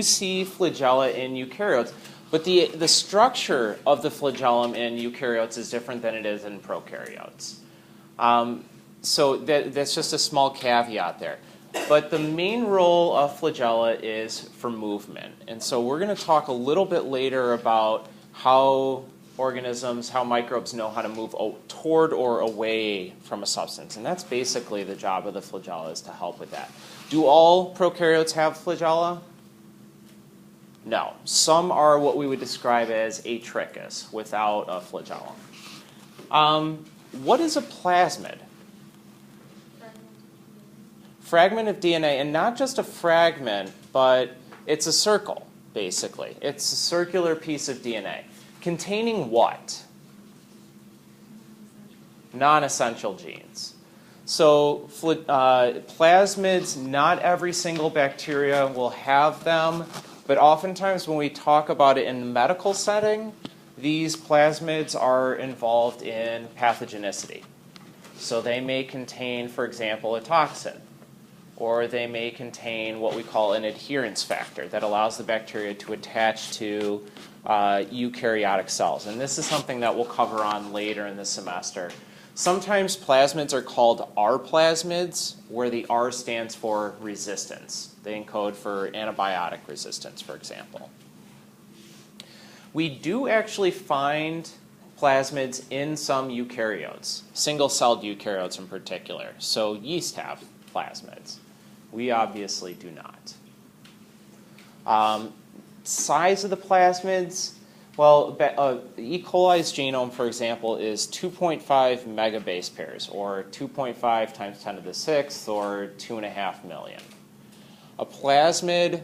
You see flagella in eukaryotes, but the structure of the flagellum in eukaryotes is different than it is in prokaryotes. So that's just a small caveat there. But the main role of flagella is for movement. And so we're going to talk a little bit later about how organisms, how microbes know how to move toward or away from a substance. And that's basically the job of the flagella, is to help with that. Do all prokaryotes have flagella? No. Some are what we would describe as atrichous, without a flagellum. What is a plasmid? Fragment of DNA, and not just a fragment, but it's a circle, basically. It's a circular piece of DNA. Containing what? Non-essential genes. So plasmids, not every single bacteria will have them, but oftentimes when we talk about it in the medical setting, these plasmids are involved in pathogenicity. So they may contain, for example, a toxin, or they may contain what we call an adherence factor that allows the bacteria to attach to eukaryotic cells. And this is something that we'll cover on later in the semester. Sometimes plasmids are called R plasmids, where the R stands for resistance. They encode for antibiotic resistance, for example. We do actually find plasmids in some eukaryotes, single-celled eukaryotes in particular. So yeast have plasmids. We obviously do not. Size of the plasmids, well, E. coli's genome, for example, is 2.5 megabase pairs, or 2.5 times 10 to the 6th, or 2.5 million. A plasmid,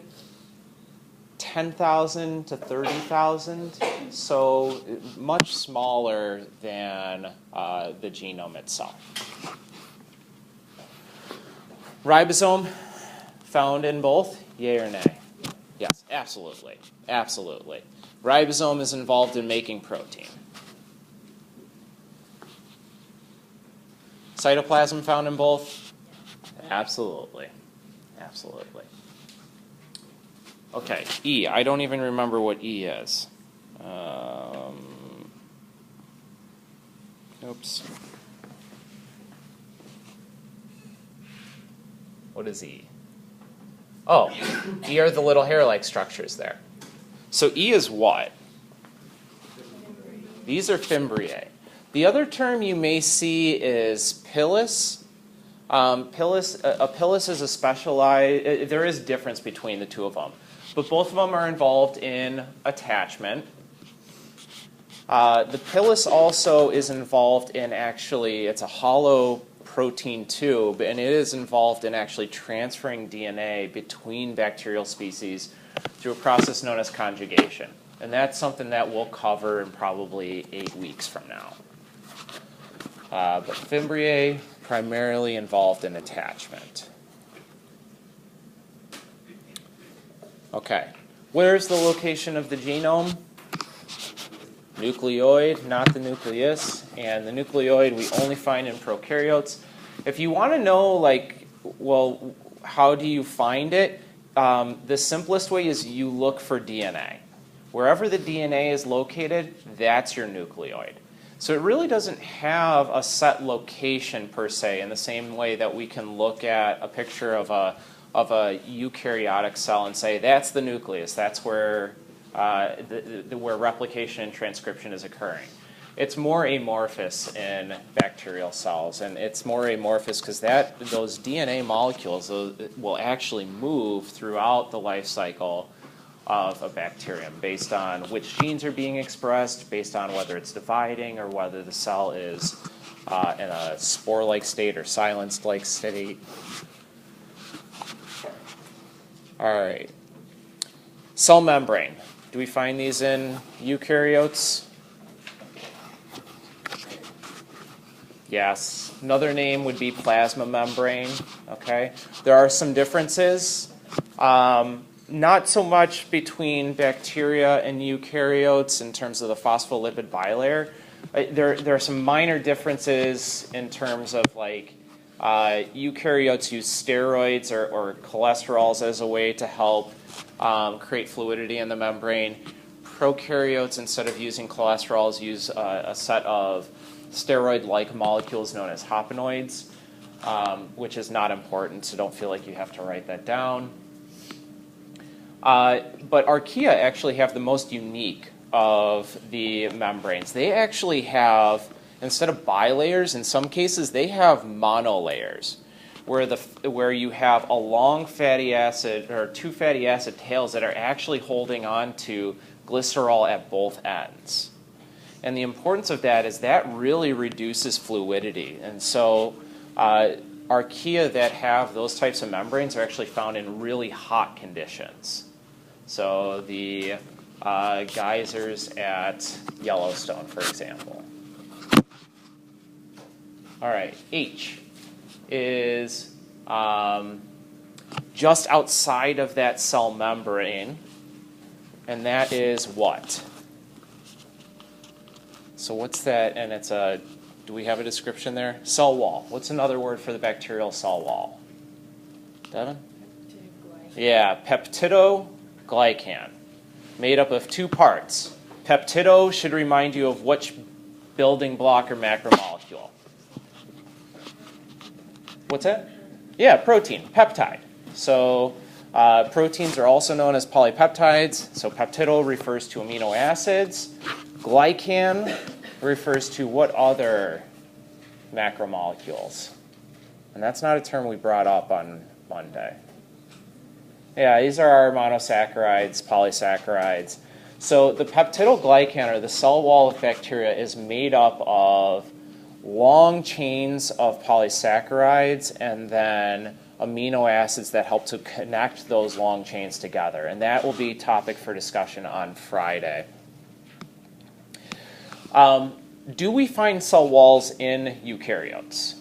10,000 to 30,000, so much smaller than the genome itself. Ribosome, found in both, yay or nay? Yes, absolutely, absolutely. Ribosome is involved in making protein. Cytoplasm found in both? Absolutely, absolutely. Okay, E. I don't even remember what E is. Oops. What is E? Oh, E are the little hair-like structures there. So E is what? These are fimbriae. The other term you may see is pilus. A pilus is a specialized, there is difference between the two of them, but both of them are involved in attachment. The pilus also is involved in it's a hollow protein tube, and it is involved in actually transferring DNA between bacterial species through a process known as conjugation. And that's something that we'll cover in probably 8 weeks from now. But fimbriae primarily involved in attachment. Okay, where's the location of the genome? Nucleoid, not the nucleus, and the nucleoid we only find in prokaryotes. If you want to know, well, how do you find it? The simplest way is you look for DNA. Wherever the DNA is located, that's your nucleoid. So it really doesn't have a set location per se, in the same way that we can look at a picture of a eukaryotic cell and say that's the nucleus. That's where where replication and transcription is occurring. It's more amorphous in bacterial cells, and it's more amorphous because those DNA molecules will actually move throughout the life cycle of a bacterium based on which genes are being expressed, based on whether it's dividing or whether the cell is in a spore-like state or silenced-like state. All right. Cell membrane. Do we find these in eukaryotes? Yes. Another name would be plasma membrane. Okay. There are some differences. Not so much between bacteria and eukaryotes in terms of the phospholipid bilayer. There are some minor differences in terms of eukaryotes use steroids or cholesterols as a way to help create fluidity in the membrane. Prokaryotes, instead of using cholesterols, use a set of steroid-like molecules known as hopanoids, which is not important, so don't feel like you have to write that down. But archaea actually have the most unique of the membranes. They actually have, instead of bilayers, in some cases, they have monolayers, where you have a long fatty acid, or two fatty acid tails that are actually holding on to glycerol at both ends. And the importance of that is that really reduces fluidity. And so archaea that have those types of membranes are actually found in really hot conditions. So the geysers at Yellowstone, for example. All right, H is just outside of that cell membrane, and that is what? So what's that? And it's a, do we have a description there? Cell wall. What's another word for the bacterial cell wall? Devin? Yeah, peptidoglycan, made up of two parts. Peptido should remind you of which building block or macromolecule. What's that? Yeah, protein, peptide. So proteins are also known as polypeptides. So peptido refers to amino acids. Glycan refers to what other macromolecules? And that's not a term we brought up on Monday. Yeah, these are our monosaccharides, polysaccharides. So the peptidoglycan, or the cell wall of bacteria, is made up of long chains of polysaccharides and then amino acids that help to connect those long chains together. And that will be topic for discussion on Friday. Do we find cell walls in eukaryotes?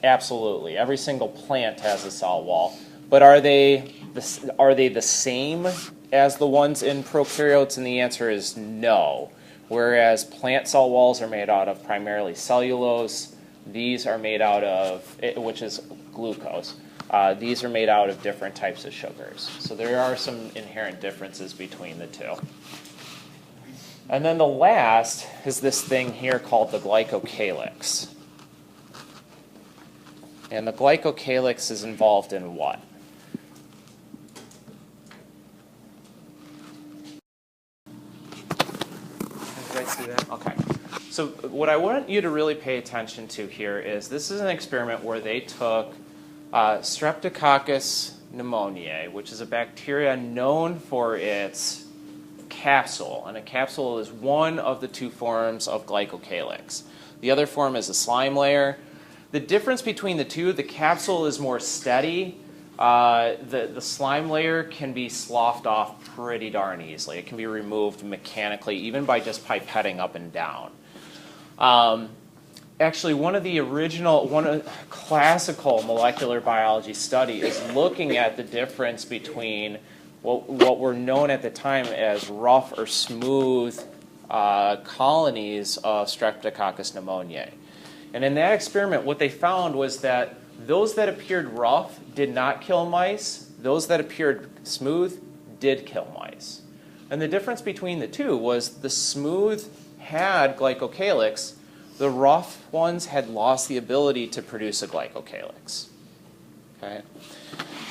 Absolutely. Every single plant has a cell wall. But are they the same as the ones in prokaryotes? And the answer is no. Whereas plant cell walls are made out of primarily cellulose, these are made out of, which is glucose. These are made out of different types of sugars. So there are some inherent differences between the two. And then the last is this thing here called the glycocalyx. And the glycocalyx is involved in what? Did I see that? Okay. So what I want you to really pay attention to here is this is an experiment where they took Streptococcus pneumoniae, which is a bacteria known for its capsule. And a capsule is one of the two forms of glycocalyx. The other form is a slime layer. The difference between the two, the capsule is more steady. The slime layer can be sloughed off pretty darn easily. It can be removed mechanically, even by just pipetting up and down. Actually, one of classical molecular biology study is looking at the difference between what were known at the time as rough or smooth colonies of Streptococcus pneumoniae. And in that experiment, what they found was that those that appeared rough did not kill mice. Those that appeared smooth did kill mice. And the difference between the two was the smooth had glycocalyx. The rough ones had lost the ability to produce a glycocalyx. Okay?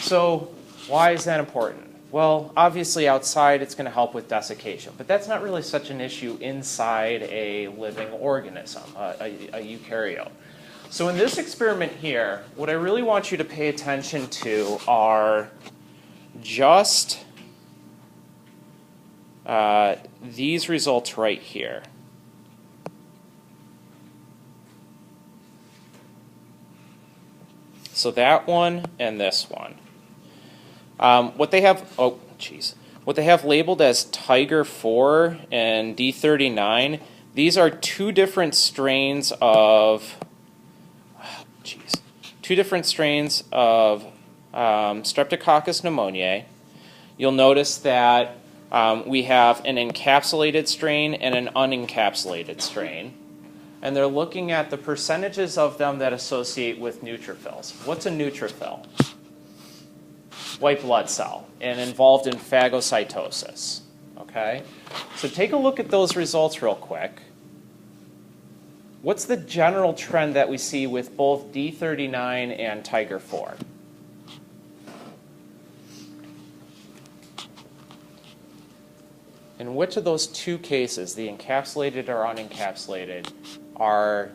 So why is that important? Well, obviously outside it's going to help with desiccation, but that's not really such an issue inside a living organism, a eukaryote. So in this experiment here, what I really want you to pay attention to are just these results right here. So that one and this one. What they have labeled as Tiger 4 and D39, these are two different strains of Streptococcus pneumoniae. You'll notice that we have an encapsulated strain and an unencapsulated strain. And they're looking at the percentages of them that associate with neutrophils. What's a neutrophil? white blood cell and involved in phagocytosis. Okay? So take a look at those results real quick. What's the general trend that we see with both D39 and Tiger 4? In which of those two cases, the encapsulated or unencapsulated, are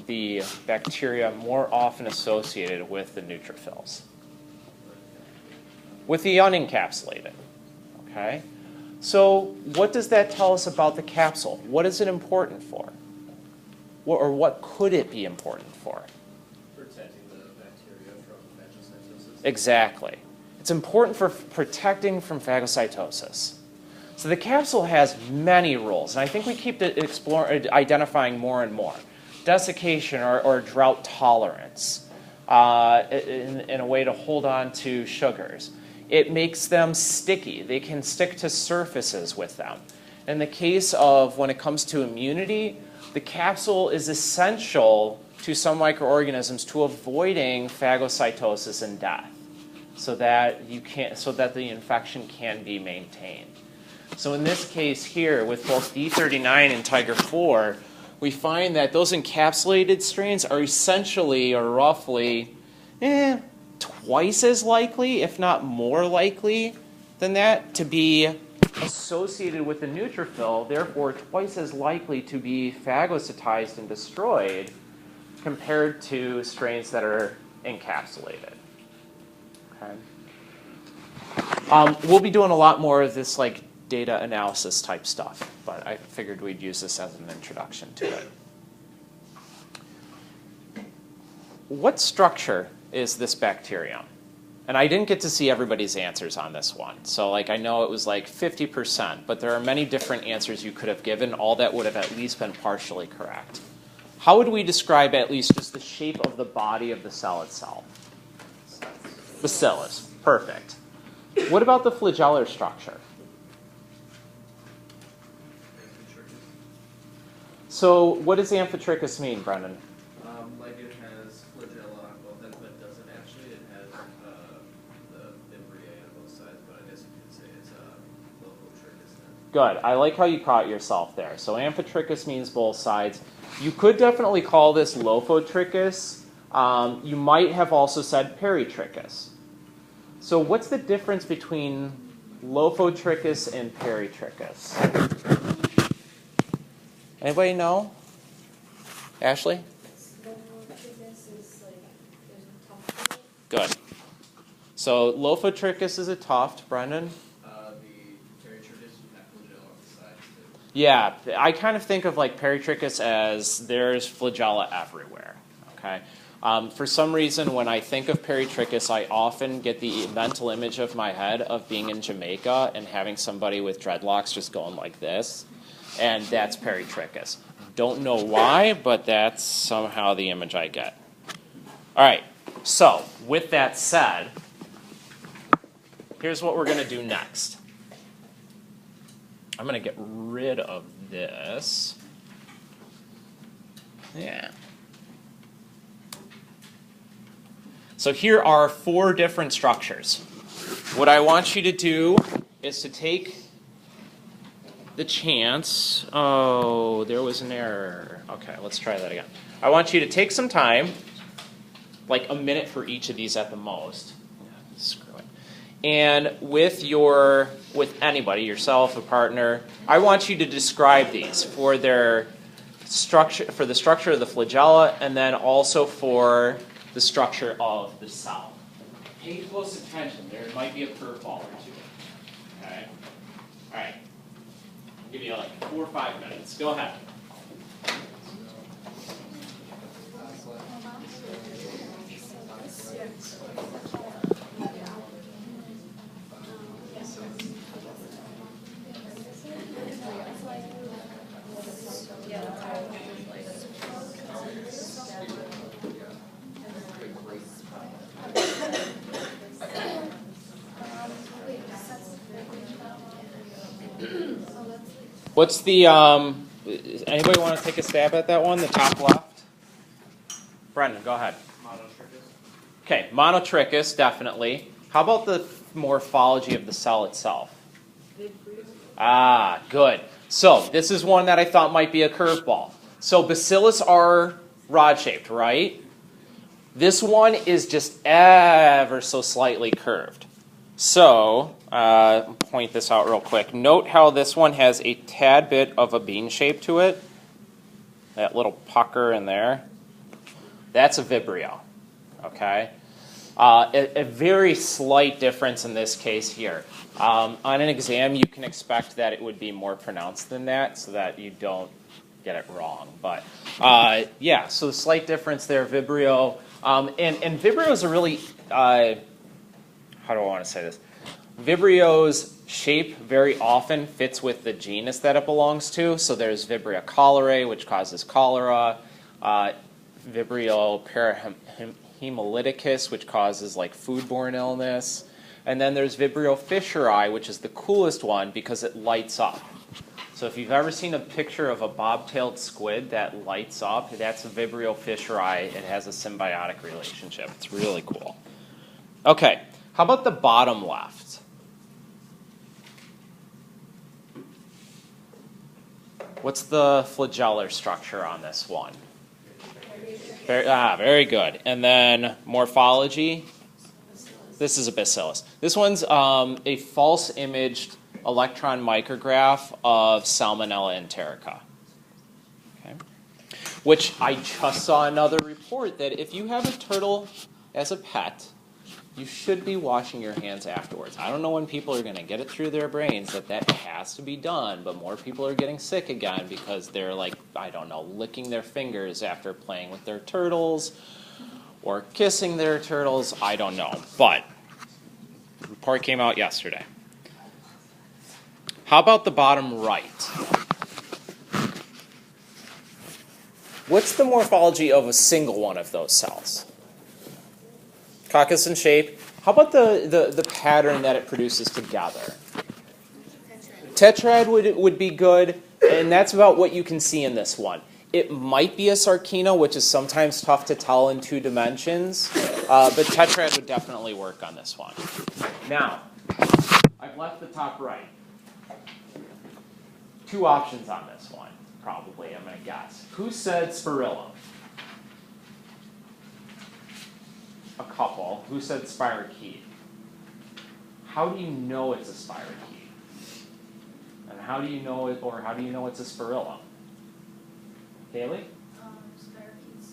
the bacteria more often associated with the neutrophils? With the unencapsulated. Okay? So what does that tell us about the capsule? What is it important for? Or what could it be important for? Protecting the bacteria from phagocytosis. Exactly. It's important for protecting from phagocytosis. So the capsule has many roles, and I think we keep identifying more and more. Desiccation or drought tolerance in a way to hold on to sugars. It makes them sticky. They can stick to surfaces with them. In the case of when it comes to immunity, the capsule is essential to some microorganisms to avoiding phagocytosis and death, so that the infection can be maintained. So in this case here, with both D39 and Tiger 4, we find that those encapsulated strains are essentially or roughly twice as likely, if not more likely than that, to be associated with the neutrophil, therefore twice as likely to be phagocytized and destroyed compared to strains that are encapsulated. Okay. We'll be doing a lot more of this like data analysis type stuff, but I figured we'd use this as an introduction to it. What structure is this bacterium? And I didn't get to see everybody's answers on this one. So I know it was like 50%, but there are many different answers you could have given. All that would have at least been partially correct. How would we describe at least just the shape of the body of the cell itself? Bacillus. Perfect. What about the flagellar structure? So what does amphitrachus mean, Brendan? Like it has flagella on both ends, but it doesn't actually. It has the fimbriae on both sides, but I guess you could say it's lophotrichus then. Good. I like how you caught yourself there. So amphitrachus means both sides. You could definitely call this lophotrichus. You might have also said peritrichus. So what's the difference between lophotrichus and peritrichus? Anybody know? Ashley? Good. So lophotrichus is a tuft. Brendan? The peritrichus have flagella on the sides too. Yeah, I kind of think of like peritrichus as there's flagella everywhere. Okay. For some reason, when I think of peritrichus, I often get the mental image of my head of being in Jamaica and having somebody with dreadlocks just going like this. And that's peritrichus. Don't know why, but that's somehow the image I get. All right, so with that said, here's what we're going to do next. I'm going to get rid of this. Yeah. So here are 4 different structures. What I want you to do is to take the chance. Oh, there was an error. Okay, let's try that again. I want you to take some time, like a minute for each of these at the most. Screw it. And with anybody, yourself, a partner, I want you to describe these for their structure, for the structure of the flagella, and then also for the structure of the cell. Pay close attention. There might be a curveball or two. Okay. All right. I'll give you like 4 or 5 minutes. Go ahead. What's the, anybody want to take a stab at that one, the top left? Brendan, go ahead. Monotrichus. Okay, monotrichus, definitely. How about the morphology of the cell itself? Ah, good. So this is one that I thought might be a curveball. So bacillus are rod-shaped, right? This one is just ever so slightly curved. So, point this out real quick. Note how this one has a tad bit of a bean shape to it. That little pucker in there. That's a Vibrio, okay? A very slight difference in this case here. On an exam, you can expect that it would be more pronounced than that so that you don't get it wrong. But yeah, so the slight difference there, Vibrio. And Vibrio is a really, how do I want to say this? Vibrio's shape very often fits with the genus that it belongs to. So there's Vibrio cholerae, which causes cholera. Vibrio parahemolyticus, which causes like foodborne illness. And then there's Vibrio fischeri, which is the coolest one because it lights up. So if you've ever seen a picture of a bobtailed squid that lights up, that's a Vibrio fischeri. It has a symbiotic relationship. It's really cool. Okay, how about the bottom left? What's the flagellar structure on this one? Very good. And then morphology? This is a bacillus. This one's a false imaged electron micrograph of Salmonella enterica. Okay. Which I just saw another report that if you have a turtle as a pet, you should be washing your hands afterwards. I don't know when people are going to get it through their brains that that has to be done, but more people are getting sick again because they're like, I don't know, licking their fingers after playing with their turtles or kissing their turtles. I don't know, but the report came out yesterday. How about the bottom right? What's the morphology of a single one of those cells? Coccus in shape. How about the pattern that it produces together? Tetrad would be good, and that's about what you can see in this one. It might be a sarcina, which is sometimes tough to tell in 2 dimensions, but tetrad would definitely work on this one. Now, I've left the top right. 2 options on this one, probably, I'm going to guess. Who said spirillum? A couple. Who said spirochete? How do you know it's a spirochete? And how do you know it, or how do you know it's a spirillum? Haley? Spirochetes,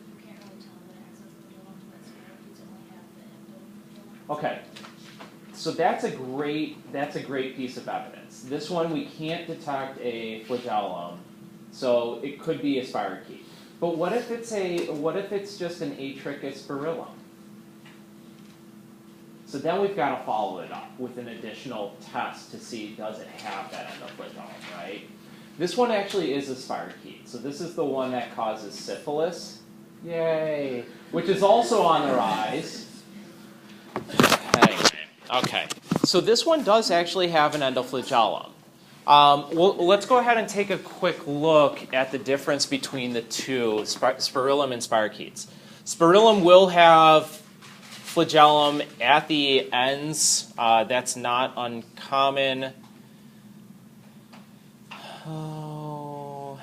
you can't really tell that it has a spirillum, but spirochetes only have the endo. Okay. So that's a great piece of evidence. This one we can't detect a flagellum, so it could be a spirochete. But what if it's just an atrichous spirillum? So then we've got to follow it up with an additional test to see does it have that endoflagellum, right? This one actually is a spirochete. So this is the one that causes syphilis. Yay! Which is also on the rise. Anyway, okay. So this one does actually have an endoflagellum. Well, let's go ahead and take a quick look at the difference between the two, spirillum and spirochetes. Spirillum will have flagellum at the ends. That's not uncommon. Oh.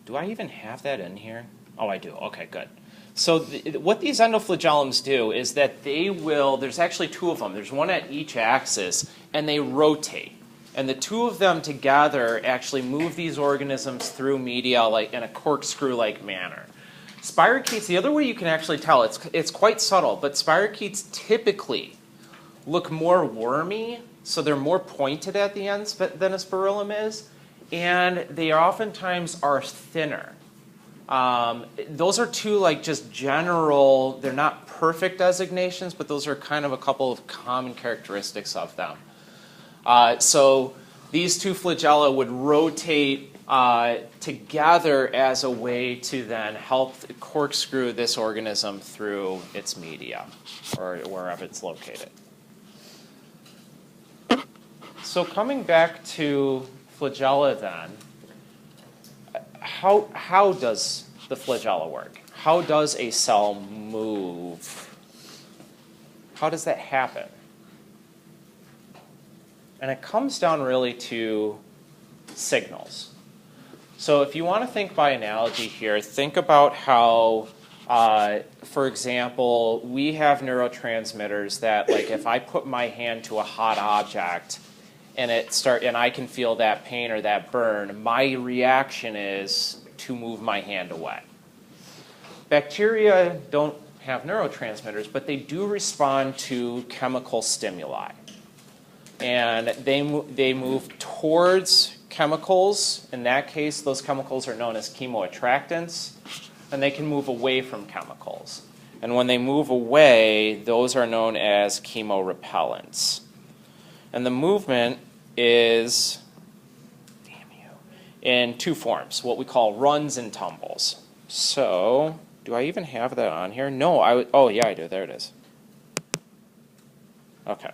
Do I even have that in here? Oh, I do. Okay, good. So what these endoflagellums do is that there's actually 2 of them. There's one at each axis, and they rotate. And the 2 of them together actually move these organisms through media like in a corkscrew-like manner. Spirochetes, the other way you can actually tell, it's quite subtle, but spirochetes typically look more wormy, so they're more pointed at the ends than a spirillum is, and they oftentimes are thinner. Those are 2 like just general, they're not perfect designations, but those are kind of a couple of common characteristics of them. So these 2 flagella would rotate together as a way to then help corkscrew this organism through its media, or wherever it's located. So coming back to flagella then, how does the flagella work? How does a cell move? How does that happen? And it comes down really to signals. So if you want to think by analogy here, think about how, for example, we have neurotransmitters that, like, if I put my hand to a hot object and I can feel that pain or that burn, my reaction is to move my hand away. Bacteria don't have neurotransmitters, but they do respond to chemical stimuli. And they move towards chemicals. In that case, those chemicals are known as chemoattractants, and they can move away from chemicals. And when they move away, those are known as chemorepellents. And the movement is in two forms, what we call runs and tumbles. So, do I even have that on here? No, oh yeah, I do. There it is. Okay.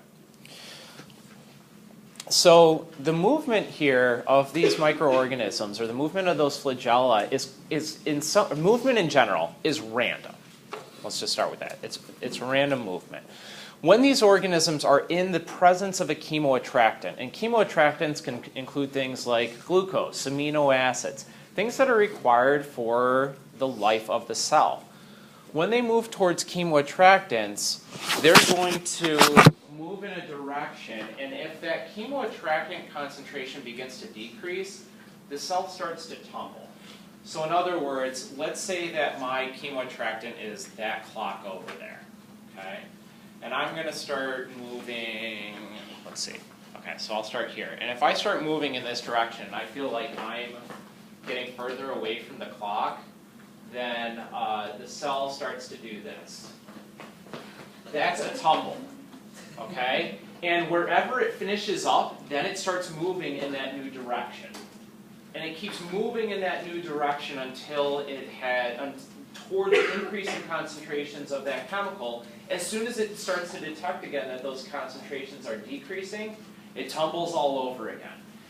So the movement here of these microorganisms, or the movement of those flagella, movement in general is random. Let's just start with that. It's random movement. When these organisms are in the presence of a chemoattractant, and chemoattractants can include things like glucose, amino acids, things that are required for the life of the cell. When they move towards chemoattractants, they're going to move in a direction, and if that chemoattractant concentration begins to decrease, the cell starts to tumble. So in other words, let's say that my chemoattractant is that clock over there, okay? And I'm going to start moving, let's see, okay, so I'll start here. And if I start moving in this direction, and I feel like I'm getting further away from the clock, then the cell starts to do this. That's a tumble. Okay? And wherever it finishes up, then it starts moving in that new direction. And it keeps moving in that new direction until it toward the increasing concentrations of that chemical. As soon as it starts to detect again that those concentrations are decreasing, it tumbles all over again.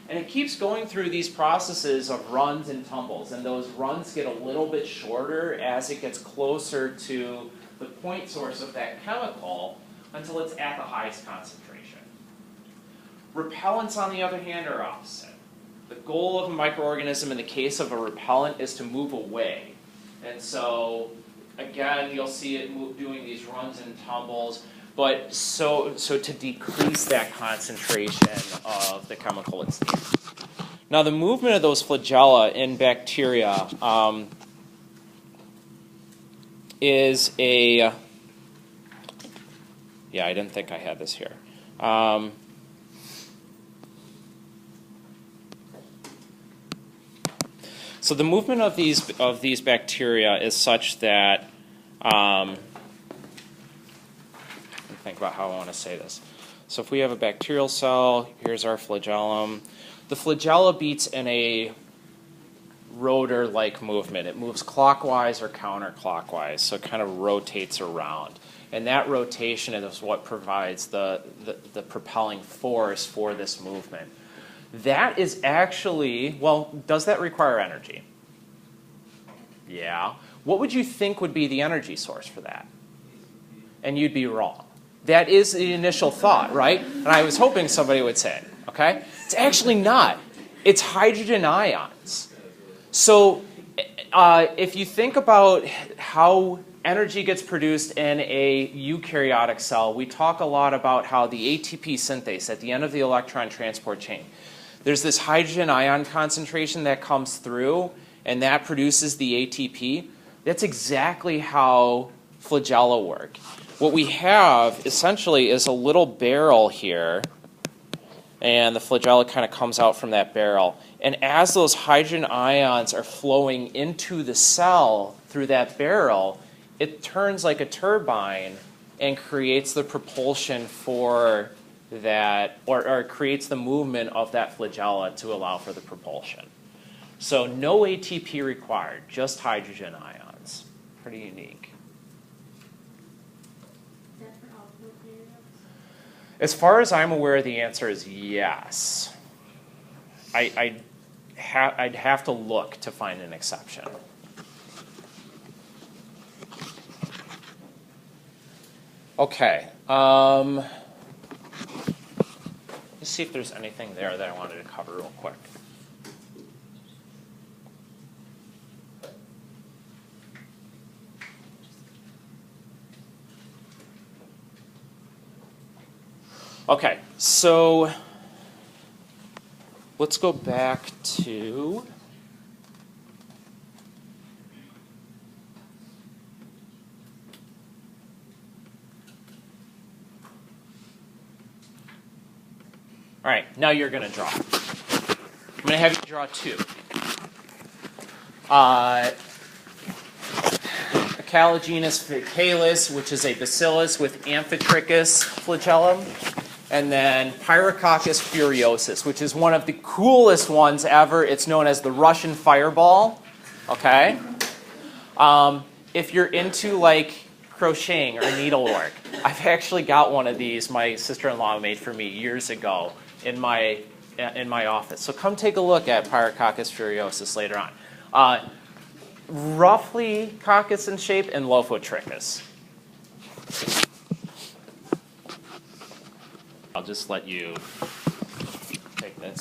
And it keeps going through these processes of runs and tumbles. And those runs get a little bit shorter as it gets closer to the point source of that chemical, until it's at the highest concentration. Repellents, on the other hand, are opposite. The goal of a microorganism in the case of a repellent is to move away. And so, again, you'll see it doing these runs and tumbles, but so to decrease that concentration of the chemical it's near. Now, the movement of those flagella in bacteria is a... Yeah, I didn't think I had this here. So the movement of these bacteria is such that, let me think about how I want to say this. So if we have a bacterial cell, here's our flagellum. The flagella beats in a rotor-like movement. It moves clockwise or counterclockwise, so it kind of rotates around. And that rotation is what provides the propelling force for this movement. That is actually, well, does that require energy? Yeah. What would you think would be the energy source for that? And you'd be wrong. That is the initial thought, right? And I was hoping somebody would say it, okay? It's actually not. It's hydrogen ions. So if you think about how energy gets produced in a eukaryotic cell, we talk a lot about how the ATP synthase at the end of the electron transport chain, there's this hydrogen ion concentration that comes through, and that produces the ATP. That's exactly how flagella work. What we have essentially is a little barrel here, and the flagella kind of comes out from that barrel. And as those hydrogen ions are flowing into the cell through that barrel, it turns like a turbine and creates the propulsion for that, or creates the movement of that flagella to allow for the propulsion. So no ATP required, just hydrogen ions. Pretty unique. Is that for all prokaryotes? As far as I'm aware, the answer is yes. I'd have to look to find an exception. Okay. Let's see if there's anything there that I wanted to cover real quick. Okay, so let's go back to all right, now you're going to draw. I'm going to have you draw two. Calogenus faecalis, which is a bacillus with amphitrachus flagellum, and then Pyrococcus furiosus, which is one of the coolest ones ever. It's known as the Russian fireball. Okay? If you're into like crocheting or needlework, I've actually got one of these my sister-in-law made for me years ago in my office. So come take a look at Pyrococcus furiosus later on. Roughly coccus in shape and Lophotrichus. I'll just let you take that.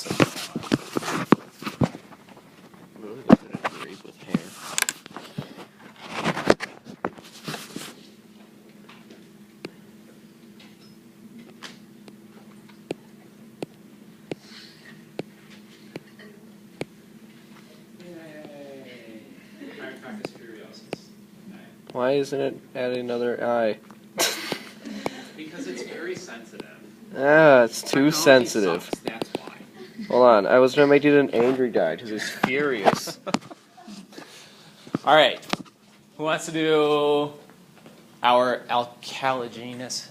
With hair. Why isn't it adding another eye? Because it's very sensitive. Ah, it's too sensitive. Sucks, that's why. Hold on, I was going to make it an angry guy because he's furious. All right. Who wants to do our alkalogenous?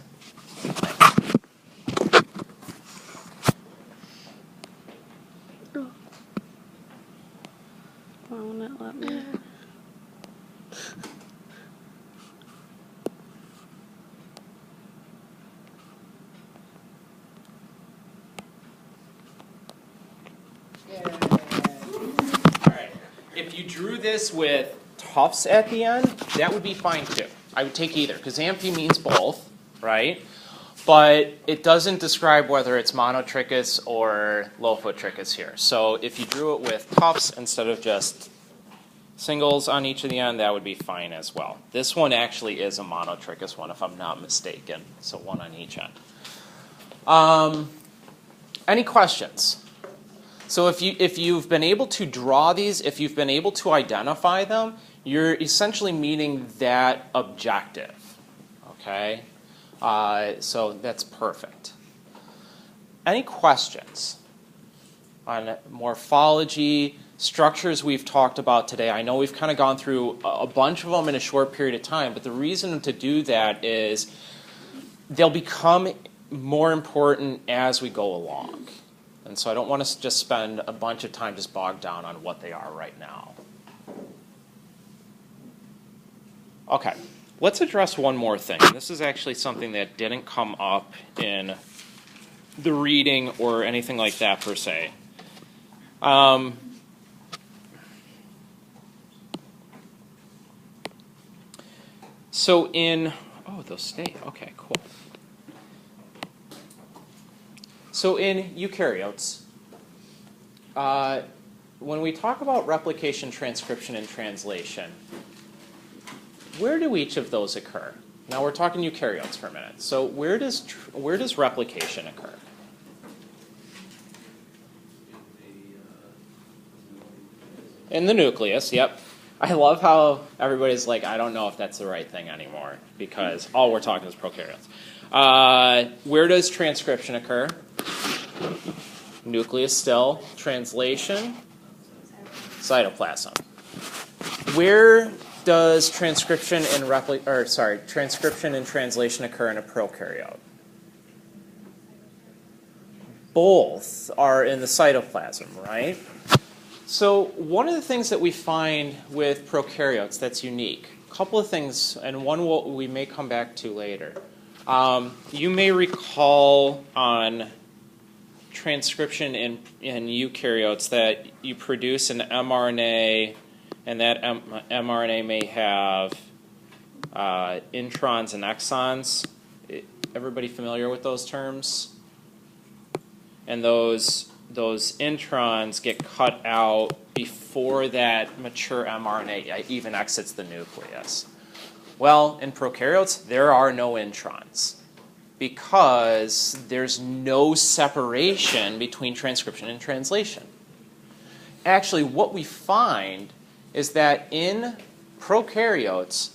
Why won't it let me? All right. If you drew this with tufts at the end, that would be fine too. I would take either, because amphi means both, right? But it doesn't describe whether it's monotrichous or Lophotrichus here. So if you drew it with tufts instead of just singles on each of the end, that would be fine as well. This one actually is a monotrichous one, if I'm not mistaken. So one on each end. Any questions? So if you've been able to draw these, if you've been able to identify them, you're essentially meeting that objective. Okay? So that's perfect. Any questions on morphology, structures we've talked about today? I know we've kind of gone through a bunch of them in a short period of time, but the reason to do that is they'll become more important as we go along. And so I don't want to just spend a bunch of time just bogged down on what they are right now. Okay, let's address one more thing. This is actually something that didn't come up in the reading or anything like that per se. So in, oh, those stay. Okay, cool. So in eukaryotes, when we talk about replication, transcription, and translation, where do each of those occur? Now we're talking eukaryotes for a minute. So where does replication occur? In the nucleus, yep. I love how everybody's like, I don't know if that's the right thing anymore because all we're talking is prokaryotes. Where does transcription occur? Nucleus still. Translation? Cytoplasm. Where does transcription and transcription and translation occur in a prokaryote? Both are in the cytoplasm, right? So one of the things that we find with prokaryotes that's unique, a couple of things, and one we may come back to later. You may recall on transcription in eukaryotes that you produce an mRNA, and that mRNA may have introns and exons Everybody familiar with those terms? And those introns get cut out before that mature mRNA even exits the nucleus. Well, in prokaryotes, there are no introns because there's no separation between transcription and translation. Actually, what we find is that in prokaryotes,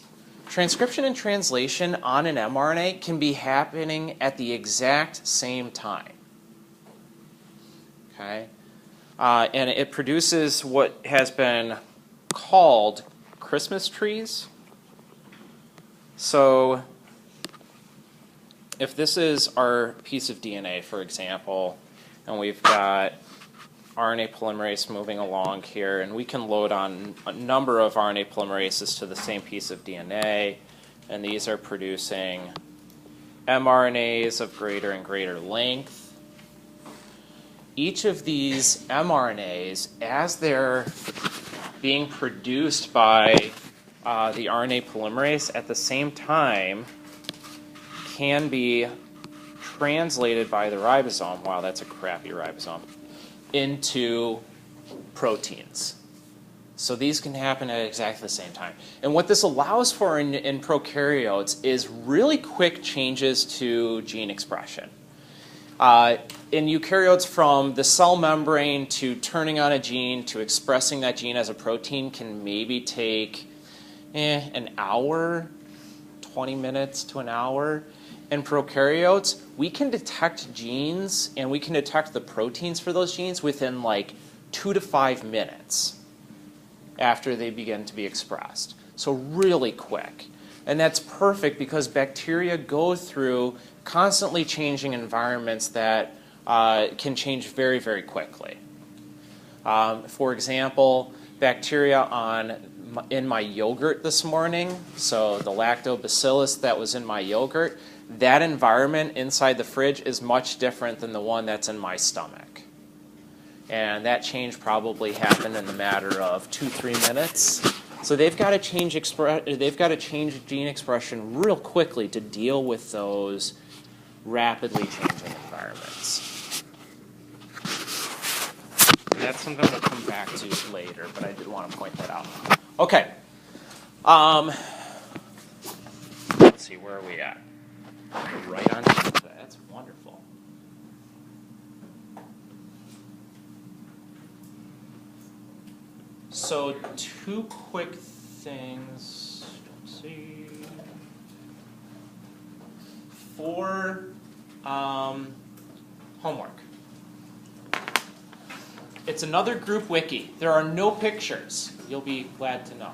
transcription and translation on an mRNA can be happening at the exact same time. Okay? And it produces what has been called Christmas trees. So if this is our piece of DNA, for example, and we've got RNA polymerase moving along here, and we can load on a number of RNA polymerases to the same piece of DNA, and these are producing mRNAs of greater and greater length. Each of these mRNAs, as they're being produced by the RNA polymerase at the same time, can be translated by the ribosome, wow, that's a crappy ribosome, into proteins. So these can happen at exactly the same time. And what this allows for in prokaryotes is really quick changes to gene expression. In eukaryotes, from the cell membrane to turning on a gene to expressing that gene as a protein can maybe take an hour, 20 minutes to an hour. In prokaryotes, we can detect genes and we can detect the proteins for those genes within like 2 to 5 minutes after they begin to be expressed. So really quick. And that's perfect because bacteria go through constantly changing environments that can change very, very quickly. For example, bacteria in my yogurt this morning, so the lactobacillus that was in my yogurt, that environment inside the fridge is much different than the one that's in my stomach. And that change probably happened in the matter of 2-3 minutes. So they've got to change gene expression real quickly to deal with those rapidly changing environments. And that's something we'll come back to later, but I did want to point that out. Okay. Let's see, where are we at? Right on top of that. That's wonderful. So 2 quick things. Let's see. For homework. It's another group wiki. There are no pictures. You'll be glad to know.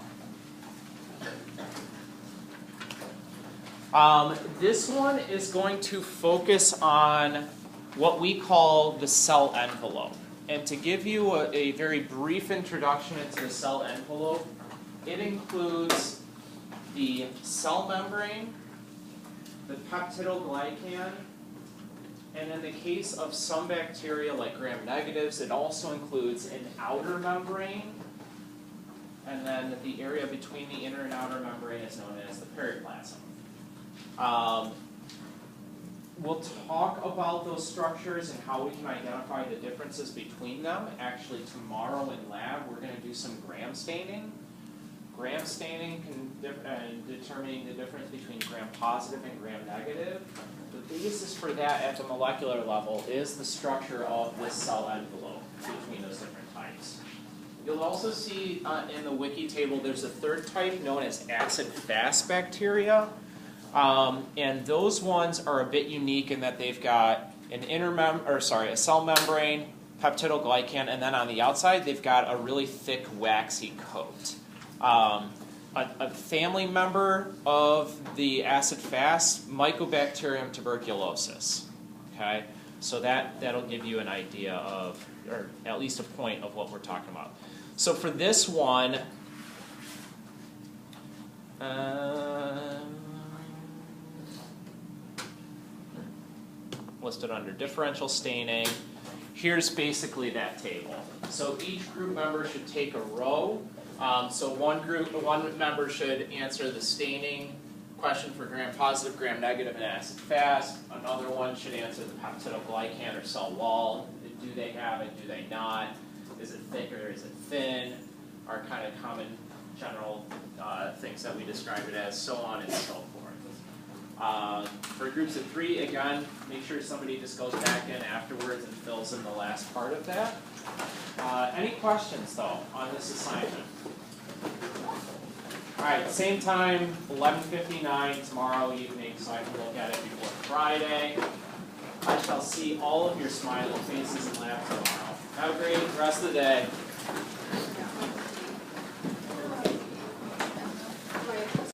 This one is going to focus on what we call the cell envelope. And to give you a very brief introduction into the cell envelope, it includes the cell membrane, the peptidoglycan, and in the case of some bacteria like gram-negatives, it also includes an outer membrane, and then the area between the inner and outer membrane is known as the periplasm. We'll talk about those structures and how we can identify the differences between them. Actually, tomorrow in lab, we're going to do some gram staining. Gram staining determining the difference between gram-positive and gram-negative. The basis for that at the molecular level is the structure of this cell envelope between those different types. You'll also see in the wiki table there's a third type known as acid-fast bacteria. And those ones are a bit unique in that they've got a cell membrane, peptidoglycan, and then on the outside they've got a really thick waxy coat. A family member of the acid-fast, Mycobacterium tuberculosis. Okay, so that'll give you an idea of, or at least a point of what we're talking about. So for this one, listed under differential staining. Here's basically that table. So each group member should take a row. So one member should answer the staining question for gram-positive, gram-negative, and acid-fast. Another one should answer the peptidoglycan or cell wall. Do they have it? Do they not? Is it thick or is it thin? Are kind of common general things that we describe it as, so on and so forth. For groups of 3, again, make sure somebody just goes back in afterwards and fills in the last part of that. Any questions, though, on this assignment? All right, same time, 11:59 tomorrow evening, so I can look at it before Friday. I shall see all of your smiling faces in lab tomorrow. Have a great rest of the day.